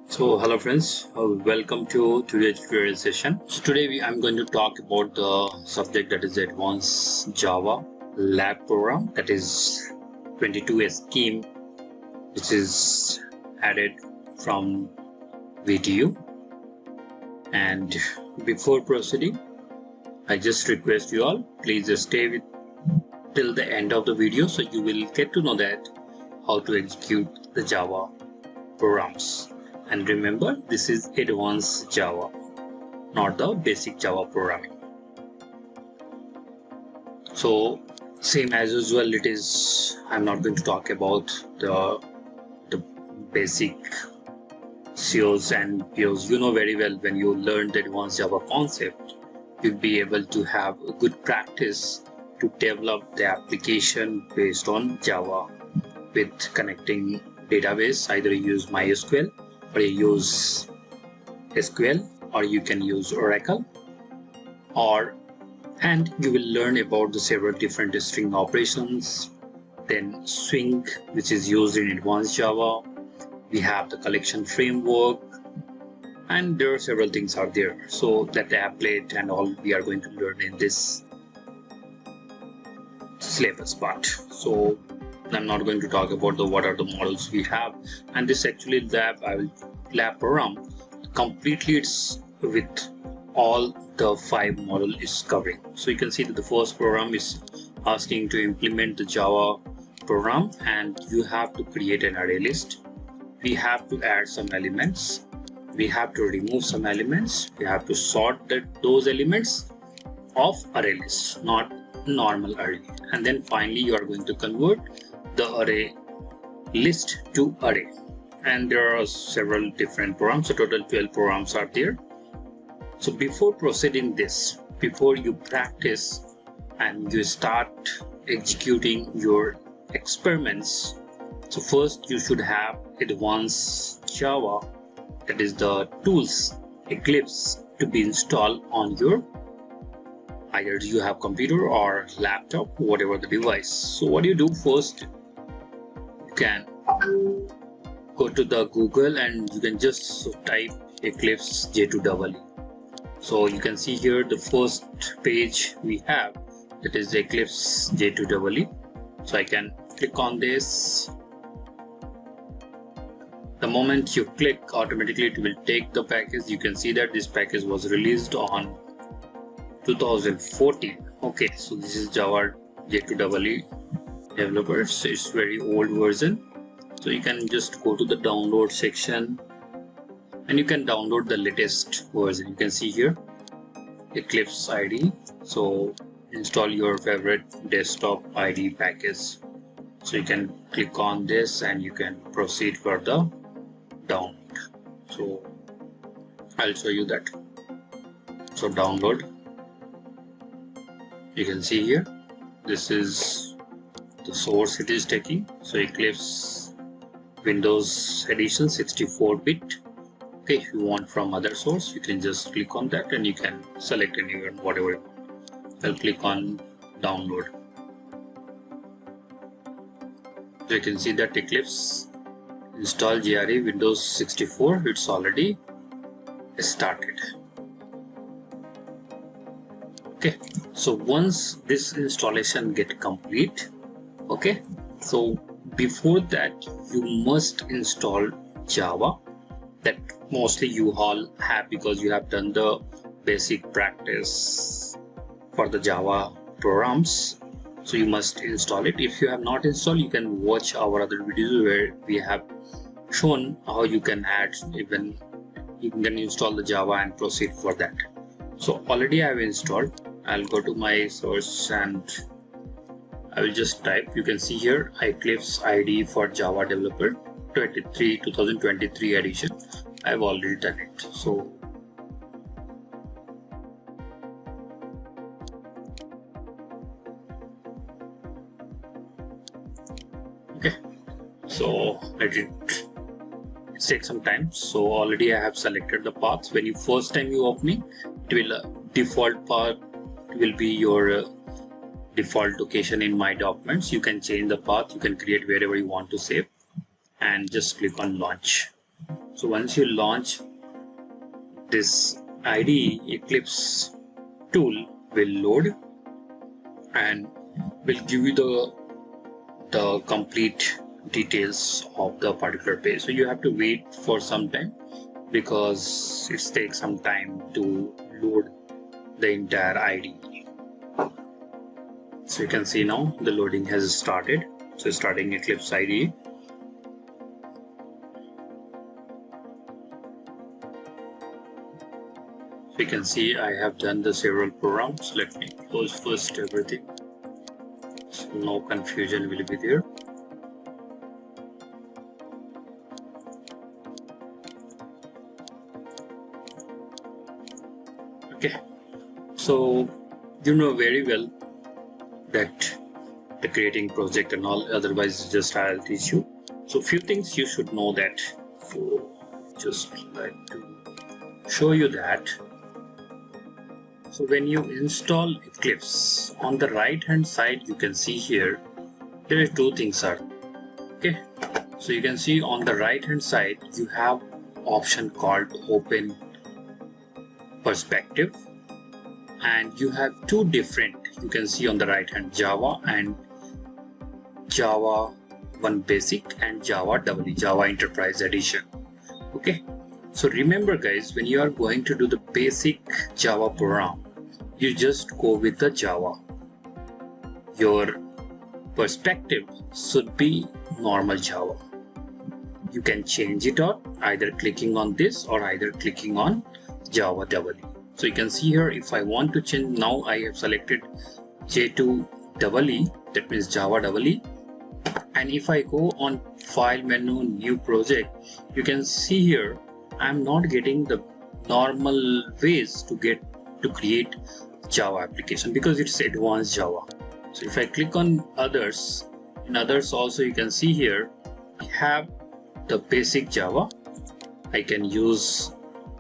So hello friends, welcome to today's tutorial session. So today I'm going to talk about the subject that is advanced Java lab program, that is 22 scheme, which is added from video. And before proceeding, I just request you all, please stay with till the end of the video so you will get to know that how to execute the Java programs. And remember, this is advanced Java, not the basic Java programming. So same as usual, I'm not going to talk about the basic COs and POs. You know very well, when you learn the advanced Java concept, you'll be able to have a good practice to develop the application based on Java with connecting database. Either you use MySQL or you use SQL, or you can use Oracle, and you will learn about the several different string operations, then swing, which is used in advanced Java. We have the collection framework, and there are several things out there. So that the applet and all we are going to learn in this syllabus part. So I'm not going to talk about what are the models we have, and this actually lab program completely it's with all the 5 model is covering. So you can see that the first program is asking to implement the Java program, and you have to create an array list. We have to add some elements, we have to remove some elements, we have to sort those elements of array list, not normal array, and then finally you are going to convert the array list to array. And there are several different programs, so total 12 programs are there. So before proceeding this, before you practice and you start executing your experiments, so first you should have advanced Java, that is the tools Eclipse, to be installed on your either you have computer or laptop, whatever the device. So what you do first, you can go to the Google and you can just type Eclipse J2EE. So you can see here the first page we have, that is Eclipse J2EE. So I can click on this. The moment you click, automatically it will take the package. You can see that this package was released on 2014. Okay, so this is Java J2EE developers. So it's very old version. So you can just go to the download section and you can download the latest version. You can see here Eclipse IDE. So install your favorite desktop IDE package. So you can click on this and you can proceed for the download. So I'll show you that. So download, you can see here this is the source it is taking. So Eclipse Windows Edition 64-bit. Okay, if you want from other source, you can just click on that and you can select anywhere, whatever you want. I'll click on download. So you can see that Eclipse install JRE Windows 64, it's already started. Okay, so once this installation get complete, okay, so before that you must install Java, that mostly you all have because you have done the basic practice for the Java programs. So you must install it. If you have not installed, you can watch our other videos where we have shown how you can add, even you can install the Java and proceed for that. So already I have installed. I'll go to my source and I will just type. You can see here Eclipse IDE for Java Developer 2023 edition. I've already done it. So okay, so let it take some time. So already I have selected the path. When you first time you opening, it will default path will be your default location in my documents. You can change the path, you can create wherever you want to save, and just click on launch. So once you launch this IDE, Eclipse tool will load and will give you the complete details of the particular page. So you have to wait for some time because it takes some time to load the entire IDE. So you can see now the loading has started. So starting Eclipse IDE. So you can see I have done the several programs. Let me close first everything. So no confusion will be there. Okay, so you know very well that the creating project and all, otherwise just I'll teach you. So few things you should know that. So just like to show you that. So when you install Eclipse, on the right hand side you can see here there are two things are. Okay, so you can see on the right hand side you have option called open perspective, and you have two different, you can see on the right hand, Java and Java 1 Basic and Java EE, Java Enterprise Edition. Okay, so remember guys, when you are going to do the basic Java program, you just go with the Java. Your perspective should be normal Java. You can change it out either clicking on this or either clicking on Java EE. So you can see here, if I want to change, now I have selected J2EE, that means Java EE. And if I go on file menu, new project, you can see here I'm not getting the normal ways to create Java application because it's advanced Java. So if I click on others, in others also you can see here I have the basic Java. I can use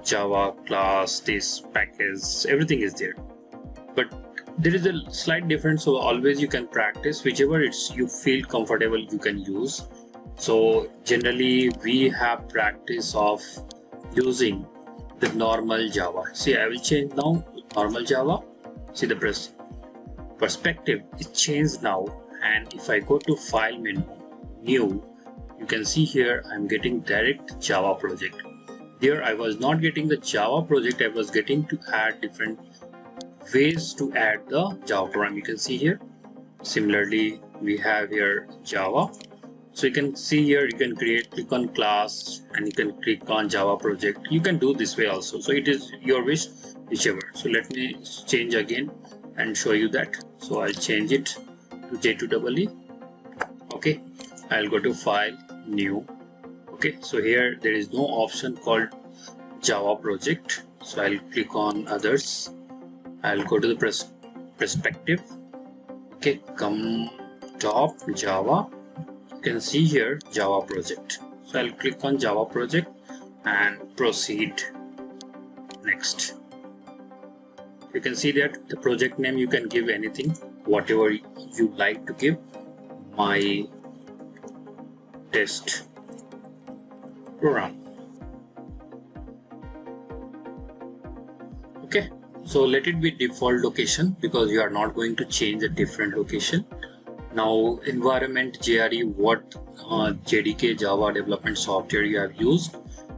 Java class, this package, everything is there. But there is a slight difference, so always you can practice whichever you feel comfortable you can use. So generally we have practice of using the normal Java. See, I will change now normal Java. See, the perspective is changed now, and if I go to file menu, new, you can see here I'm getting direct Java project. Here I was not getting the Java project, I was getting to add different ways to add the Java program. You can see here similarly we have here Java. So you can see here you can click on class and you can click on Java project. You can do this way also, so it is your wish, whichever. So let me change again and show you that. So I'll change it to J2EE. Okay, I'll go to file, new. Okay, so here there is no option called Java project, so I'll click on others. I'll go to the perspective. Okay, come top Java. You can see here Java project. So I'll click on Java project and proceed next. You can see that the project name you can give anything, whatever you like to give. My test program. Okay, so let it be default location because you are not going to change a different location. Now environment JRE, what JDK Java development software you have used.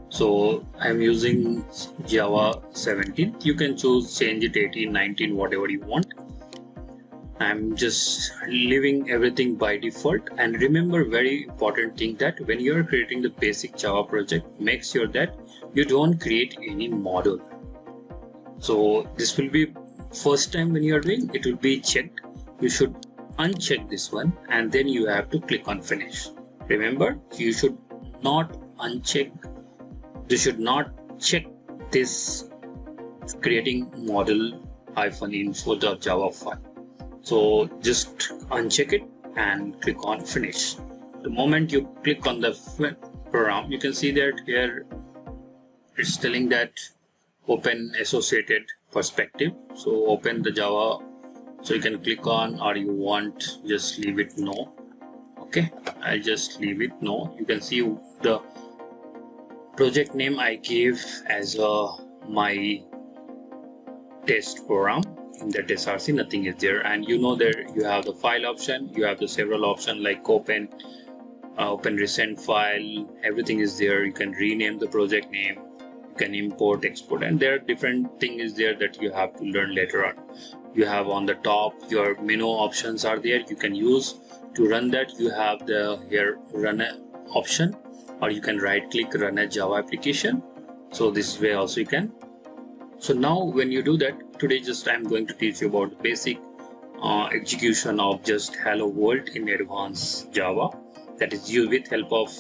So I am using Java 17. You can change it 18, 19, whatever you want. I'm just leaving everything by default. And remember, very important thing, that when you are creating the basic Java project, make sure that you don't create any module. So this will be first time when you are doing, it will be checked. You should uncheck this one and then you have to click on finish. Remember, you should not uncheck, you should not check this creating model -info.java file. So just uncheck it and click on finish. The moment you click on the program, you can see that here it's telling that open associated perspective. So open the Java, so you can click on, or you want just leave it no. Okay, I'll just leave it no. You can see the project name I gave as my test program. In that src nothing is there, and you know there you have the file option, you have the several options like open recent file, everything is there. You can rename the project name, you can import, export, and there are different things there that you have to learn later on. You have on the top your menu options are there, you can use to run that. You have the here run a option, or you can right click run a Java application. So this way also you can. So now when you do that, today just I'm going to teach you about the basic execution of just hello world in advanced Java, that is used with help of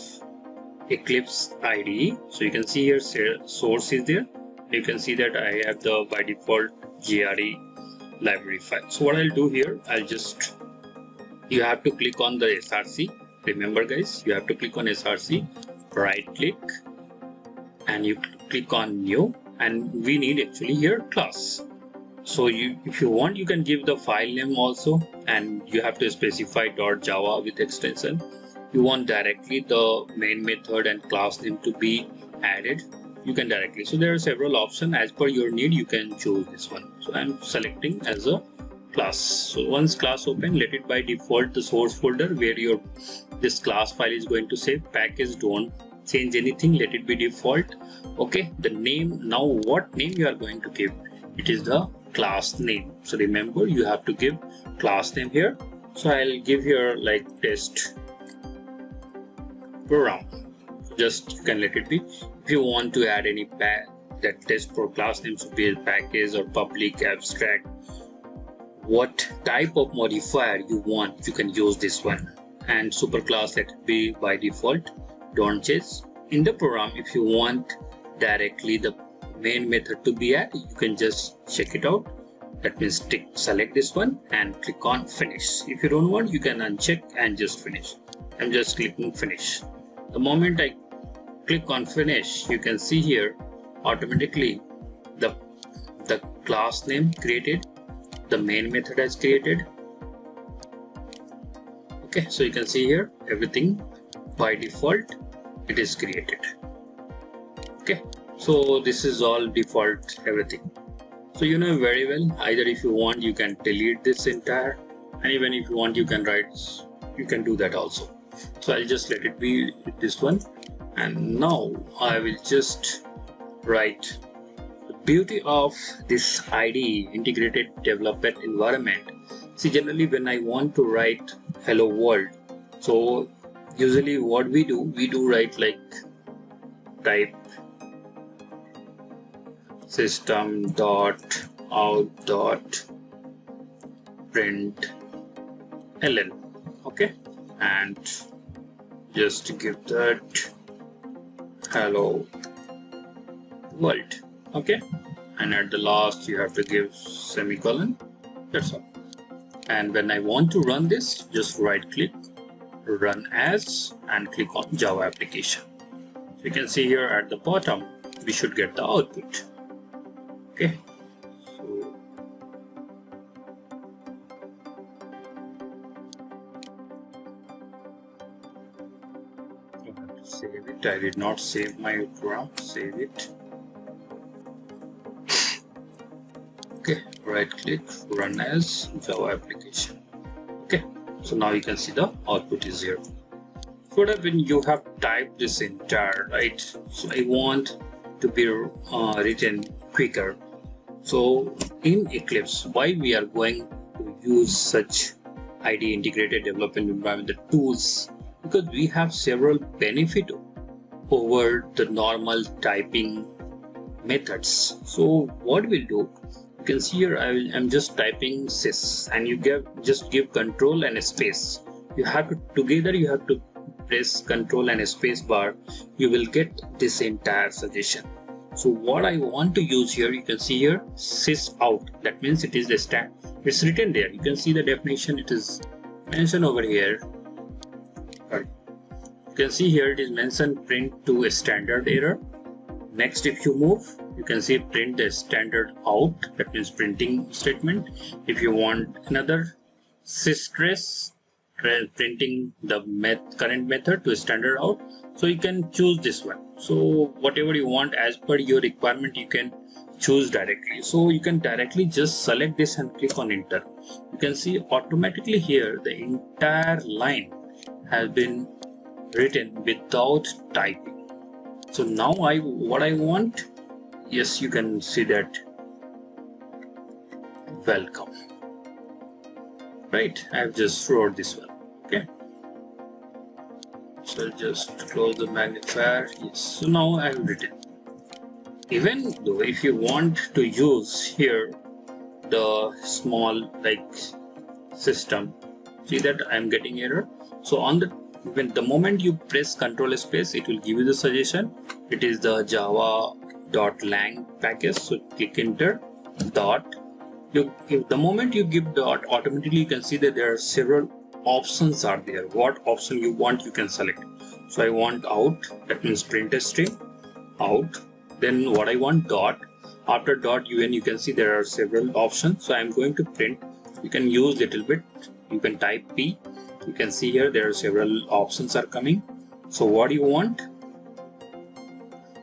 Eclipse IDE. So you can see here source is there. You can see that I have the by default GRE library file. So what I'll do here, you have to click on the src. Remember guys, you have to click on src, right click, and you click on new, and we need actually here class. So if you want, you can give the file name also, and you have to specify .java with extension. You want directly the main method and class name to be added, you can directly. So there are several options as per your need, you can choose this one. So I'm selecting as a class. So once class open, let it by default the source folder where your this class file is going to save. Package, don't change anything, let it be default. Okay, the name, now what name you are going to give? It is the class name. So remember, you have to give class name here. So I'll give here like test program. Just you can let it be. If you want to add any that test for class name should be a package or public, abstract, what type of modifier you want, you can use this one. And superclass, let it be by default, don't change. In the program, if you want directly the main method to be added, you can just check it out. That means select this one and click on finish. If you don't want, you can uncheck and just finish. I'm just clicking finish. The moment I click on finish, you can see here automatically the class name created, the main method has created. Okay, so you can see here everything by default it is created. Okay, so this is all default everything. So you know very well, either if you want you can delete this entire, and even if you want you can do that also. So I'll just let it be this one, and now I will just write. The beauty of this IDE, integrated development environment. See, generally when I want to write hello world, so usually what we do write like type system.out.println, okay, and just give that hello world, okay, and at the last you have to give semicolon. That's all. And when I want to run this, just right click, run as, and click on Java application. So you can see here at the bottom we should get the output. Okay, so I have to save it. I did not save my program. Save it. Okay, right click, run as Java application. Okay, so now you can see the output is here. So that when you have typed this entire, right, so I want to be written quicker. So in Eclipse, why we are going to use such IDE, integrated development environment, the tools, because we have several benefits over the normal typing methods. So what we'll do, you can see here I'm just typing sys, and you just give control and a space. You have to you have to press control and a space bar, you will get this entire suggestion. So what I want to use here, you can see here sys out, that means it is the stack, it's written there. You can see the definition, it is mentioned over here. Sorry. You can see here it is mentioned print to a standard error. Next, if you move, you can see print the standard out, that means printing statement. If you want another sys trace printing the current method to standard out. So you can choose this one. So whatever you want as per your requirement, you can choose directly. So you can directly just select this and click on enter. You can see automatically here the entire line has been written without typing. So now what I want, yes, you can see that welcome, right? I've just wrote this one. Okay, so just close the magnifier. Yes, so now I've written. Even though if you want to use here the small like system, see that I'm getting error. So on the moment you press Ctrl space, it will give you the suggestion. It is the java.lang package. So click enter dot. The moment you give dot, automatically you can see that there are several options are there. What option you want, you can select. So I want out, that means print a string out. Then what I want dot. After dot UN, you can see there are several options. So I'm going to print. You can use little bit. You can type P. You can see here there are several options are coming. So what you want?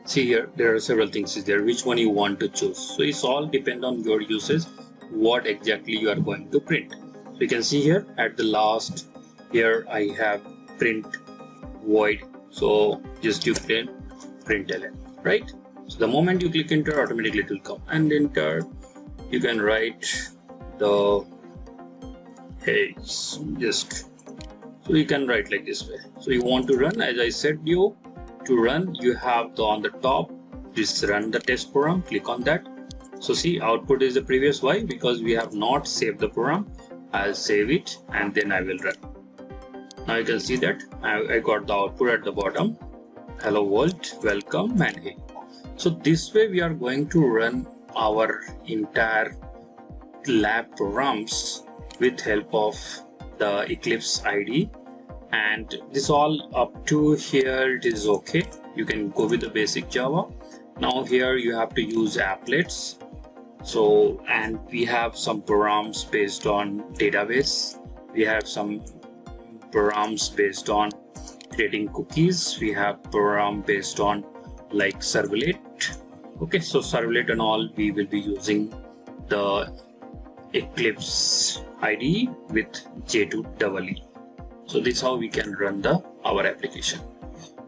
See here there are several things is there. Which one you want to choose? So it's all depend on your usage. What exactly you are going to print. So you can see here at the last here I have print void. So just you print ln, right? So the moment you click enter, automatically it will come, and enter. You can write the hey, just so you can write like this way. So you want to run, as I said you to run, you have the on the top just run the test program. Click on that. So see, output is the previous. Why? Because we have not saved the program. I'll save it and then I will run. Now you can see that I got the output at the bottom. Hello world, welcome, and hey. So this way we are going to run our entire lab programs with help of the Eclipse IDE, and this all up to here it is okay. You can go with the basic Java. Now here you have to use applets. So, and we have some programs based on database. We have some programs based on creating cookies. We have program based on like servlet. Okay, so servlet and all, we will be using the Eclipse IDE with J2EE. So this is how we can run our application.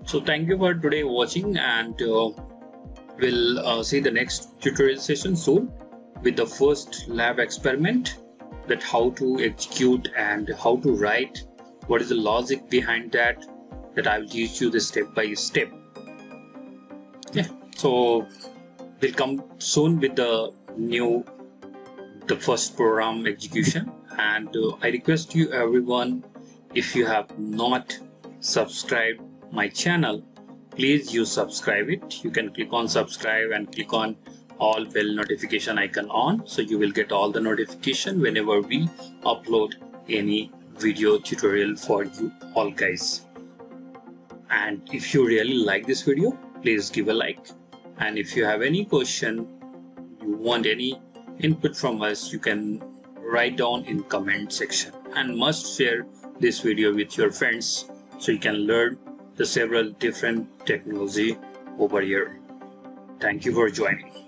So thank you for today watching, and we'll see the next tutorial session soon with the first lab experiment, that how to execute and how to write, what is the logic behind that I will teach you the step by step. Yeah, so we'll come soon with the first program execution, and I request you everyone, if you have not subscribed my channel, please you subscribe it. You can click on subscribe and click on all bell notification icon on, so you will get all the notification whenever we upload any video tutorial for you all guys. And if you really like this video, please give a like, and if you have any question, you want any input from us, you can write down in comment section, and must share this video with your friends so you can learn the several different technology over here. Thank you for joining.